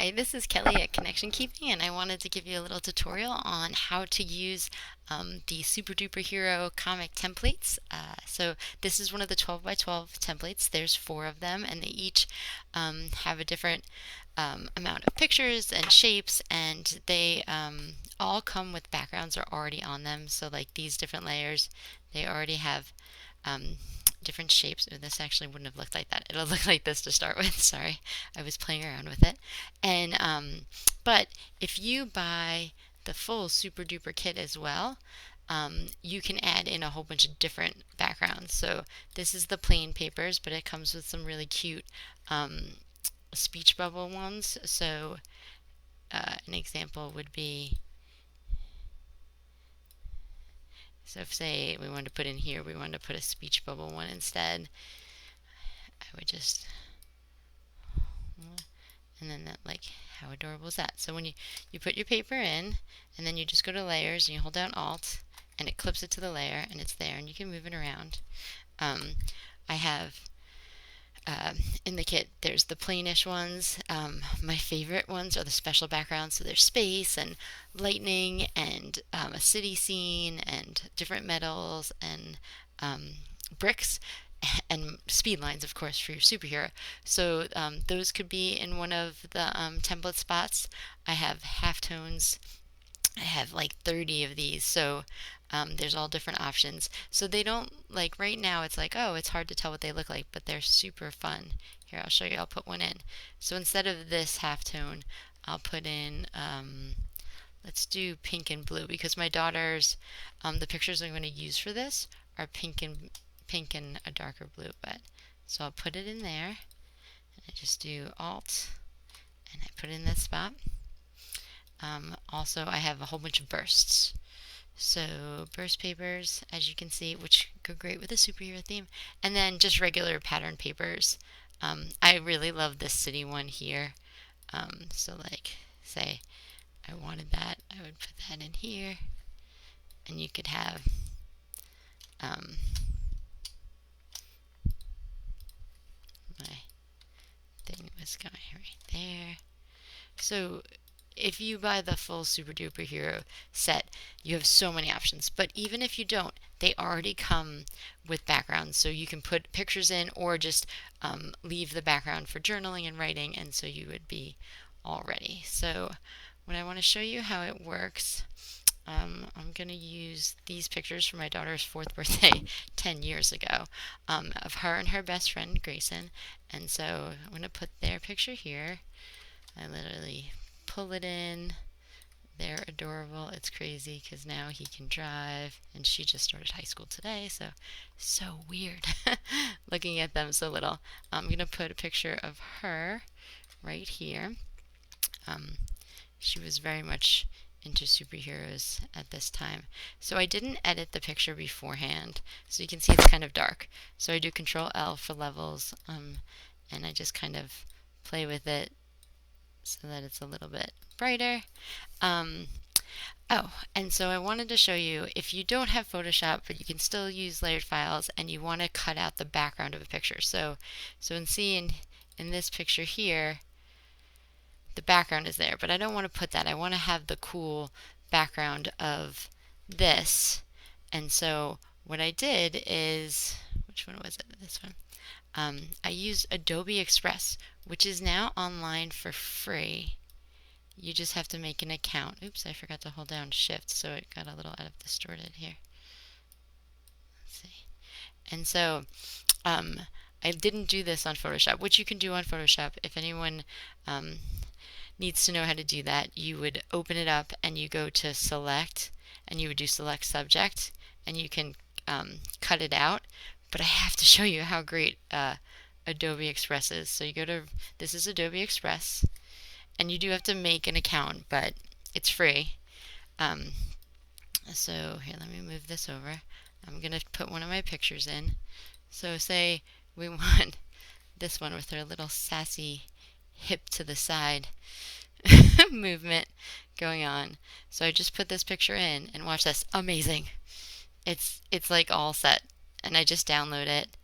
Hi, this is Kelly at Connection Keeping, and I wanted to give you a little tutorial on how to use the Super Duper Hero comic templates. So this is one of the 12 by 12 templates. There's four of them, and they each have a different amount of pictures and shapes, and they all come with backgrounds are already on them. So like these different layers, they already have um, different shapes. Oh, this actually wouldn't have looked like that. It'll look like this to start with. Sorry, I was playing around with it. And but if you buy the full Super Duper kit as well, you can add in a whole bunch of different backgrounds. So this is the plain papers, but it comes with some really cute speech bubble ones. So an example would be, so if say we wanted to put in here, we wanted to put a speech bubble one instead, I would just, and then that, like, how adorable is that? So when you put your paper in, and then you just go to layers and you hold down Alt, and it clips it to the layer, and it's there, and you can move it around. I have in the kit, there's the plainish ones. My favorite ones are the special backgrounds. So there's space and lightning and a city scene and different metals and bricks and speed lines, of course, for your superhero. So those could be in one of the template spots. I have halftones. I have like 30 of these, so there's all different options. So they don't, like, right now it's like, oh, it's hard to tell what they look like, but they're super fun. Here, I'll show you. I'll put one in. So instead of this halftone, I'll put in, let's do pink and blue, because my daughter's, the pictures I'm going to use for this are pink and a darker blue. But so I'll put it in there. I just do Alt, and I put it in this spot. Also, I have a whole bunch of bursts. So burst papers, as you can see, which go great with a superhero theme, and then just regular pattern papers. I really love this city one here. So like, say I wanted that, I would put that in here, and you could have my thing was going right there. So if you buy the full Super Duper Hero set, you have so many options. But even if you don't, they already come with backgrounds. So you can put pictures in or just leave the background for journaling and writing, and so you would be all ready. So when I want to show you how it works, I'm going to use these pictures from my daughter's 4th birthday 10 years ago of her and her best friend Grayson. And so I'm going to put their picture here. I literally pull it in. They're adorable. It's crazy because now he can drive, and she just started high school today, so weird looking at them so little. I'm going to put a picture of her right here. She was very much into superheroes at this time. So I didn't edit the picture beforehand, so you can see it's kind of dark. So I do Control L for levels, and I just kind of play with it so that it's a little bit brighter. Oh, and so I wanted to show you, if you don't have Photoshop, but you can still use layered files, and you want to cut out the background of a picture. So in this picture here, the background is there, but I don't want to put that. I want to have the cool background of this. And so what I did is, which one was it? This one. I used Adobe Express, which is now online for free. You just have to make an account. Oops, I forgot to hold down Shift, so it got a little out of distorted here. Let's see. And so I didn't do this on Photoshop, which you can do on Photoshop. If anyone needs to know how to do that, you would open it up and you go to Select, and you would do Select Subject, and you can cut it out. But I have to show you how great Adobe Express is. So you go to, this is Adobe Express, and you do have to make an account, but it's free. So here, let me move this over. I'm going to put one of my pictures in. So say we want this one with her little sassy hip to the side movement going on. So I just put this picture in, and watch this. Amazing. It's like all set, and I just download it,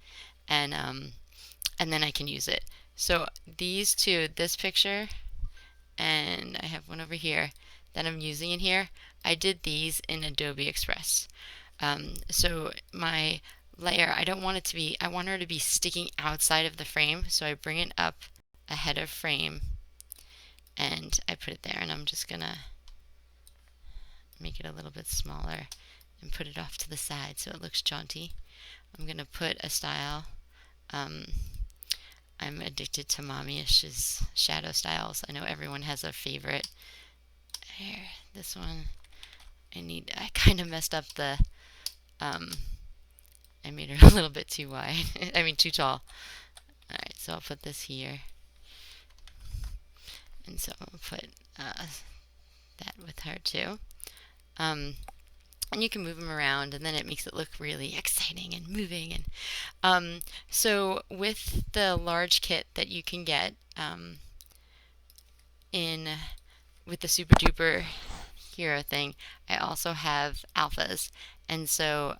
and then I can use it. So these two, this picture and I have one over here that I'm using in here. I did these in Adobe Express. So my layer, I don't want it to be, I want her to be sticking outside of the frame, so I bring it up ahead of frame and I put it there, and I'm just gonna make it a little bit smaller and put it off to the side so it looks jaunty. I'm gonna put a style. I'm addicted to Mommyish's shadow styles. I know everyone has a favorite. Here, this one. I kind of messed up the, I made her a little bit too wide. I mean, too tall. Alright, so I'll put this here. And so I'll put that with her too. And you can move them around, and then it makes it look really exciting and moving. And so with the large kit that you can get in with the Super Duper Hero thing, I also have alphas, and so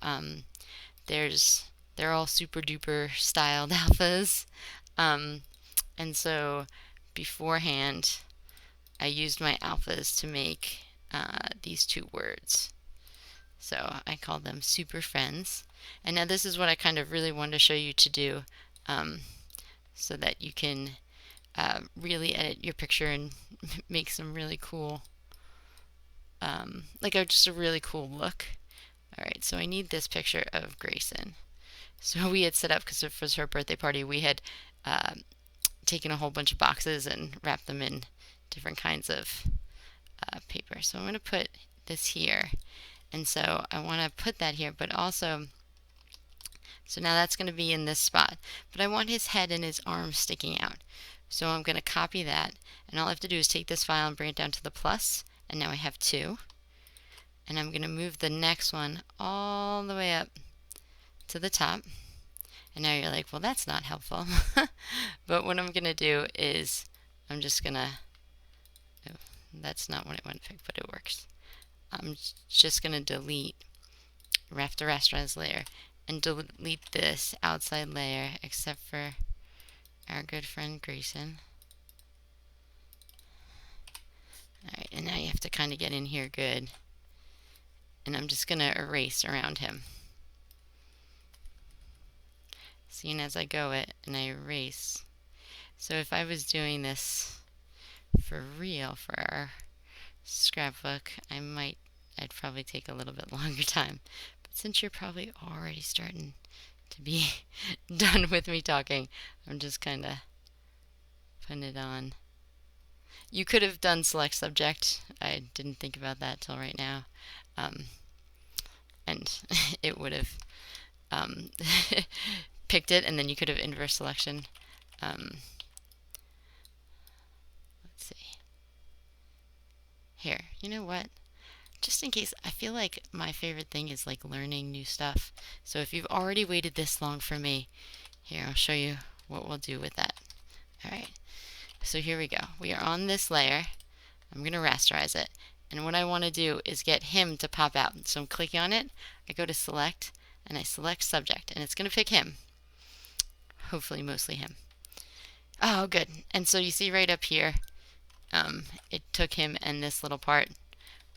they're all Super Duper styled alphas, and so beforehand I used my alphas to make these two words. So I call them Super Friends. And now this is what I kind of really wanted to show you to do, so that you can really edit your picture and make some really cool, just a really cool look. Alright, so I need this picture of Grayson. So we had set up, because it was her birthday party, we had taken a whole bunch of boxes and wrapped them in different kinds of paper. So I'm going to put this here. And so I want to put that here, but also, so now that's going to be in this spot. But I want his head and his arms sticking out. So I'm going to copy that, and all I have to do is take this file and bring it down to the plus, and now I have two. And I'm going to move the next one all the way up to the top. And now you're like, well, that's not helpful. But what I'm going to do is I'm just going to, oh, that's not what I want to pick, but it works. I'm just going to delete rasterize layer and delete this outside layer, except for our good friend Grayson. Alright, and now you have to kind of get in here good. And I'm just going to erase around him. Seeing as I go it and I erase. So if I was doing this for real for our scrapbook, I'd probably take a little bit longer time. But since you're probably already starting to be done with me talking, I'm just kind of putting it on. You could have done select subject. I didn't think about that till right now. And it would have picked it, and then you could have inverse selection. Let's see. Here, you know what? Just in case, I feel like my favorite thing is like learning new stuff. So if you've already waited this long for me, here, I'll show you what we'll do with that. Alright, so here we go. We are on this layer. I'm going to rasterize it. And what I want to do is get him to pop out. So I'm clicking on it, I go to select, and I select subject, and it's going to pick him. Hopefully mostly him. Oh, good. And so you see right up here, it took him and this little part.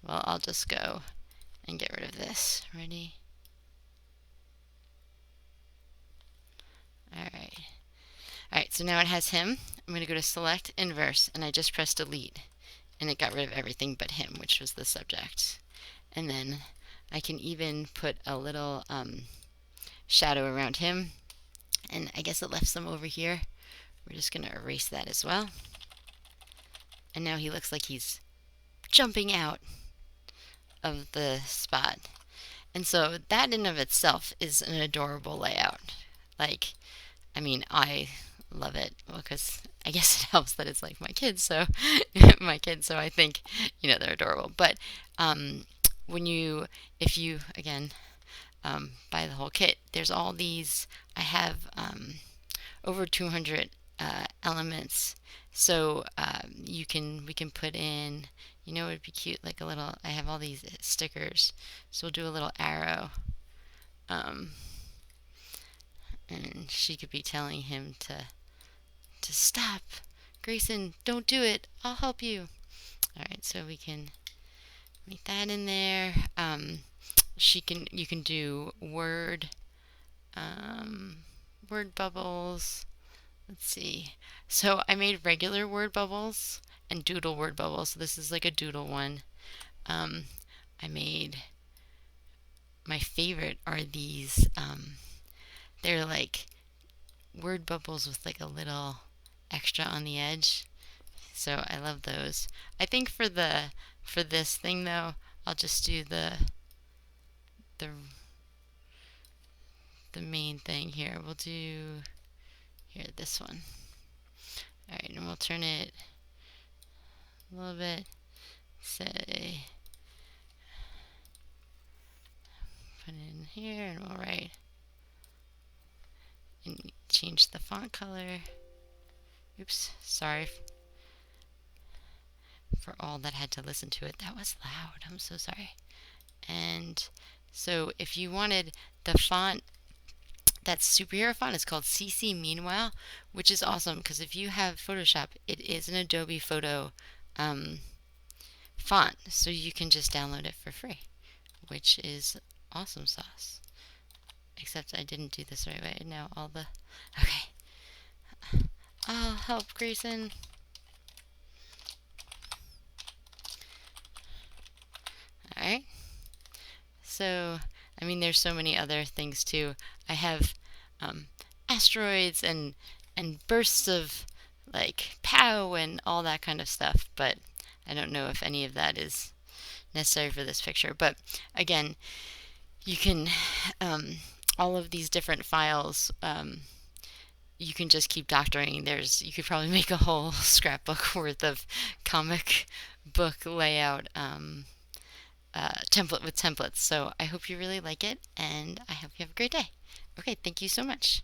Well, I'll just go and get rid of this. Ready? Alright. Alright, so now it has him. I'm going to go to select inverse, and I just press delete. And it got rid of everything but him, which was the subject. And then I can even put a little shadow around him. And I guess it left some over here. We're just going to erase that as well. And now he looks like he's jumping out of the spot. And so that in of itself is an adorable layout. Like, I mean, I love it because I guess it helps that it's like my kids, so so I think, they're adorable. But if you again buy the whole kit, there's all these. I have over 200 elements, so we can put in, it would be cute, like a little. I have all these stickers, so we'll do a little arrow. And she could be telling him to stop Grayson, don't do it. I'll help you. All right, so we can make that in there. You can do word bubbles. Let's see. So I made regular word bubbles and doodle word bubbles. So this is like a doodle one. Um, I made my favorite are these. They're like word bubbles with like a little extra on the edge. So I love those. I think for this thing though, I'll just do the the main thing here. We'll do here this one. All right, and we'll turn it a little bit. Say put it in here, and we'll write and change the font color. Oops, sorry for all that had to listen to it. That was loud. I'm so sorry. And so if you wanted the font, that superhero font is called CC Meanwhile, which is awesome because if you have Photoshop, it is an Adobe Photo font, so you can just download it for free, which is awesome sauce. Except I didn't do this the right way. Now all the... Okay. I'll help, Grayson. Alright. So, I mean, there's so many other things too. I have asteroids and bursts of like pow and all that kind of stuff, but I don't know if any of that is necessary for this picture. But again, you can all of these different files. You can just keep doctoring. You could probably make a whole scrapbook worth of comic book layout template with templates. So I hope you really like it, and I hope you have a great day. Okay, thank you so much.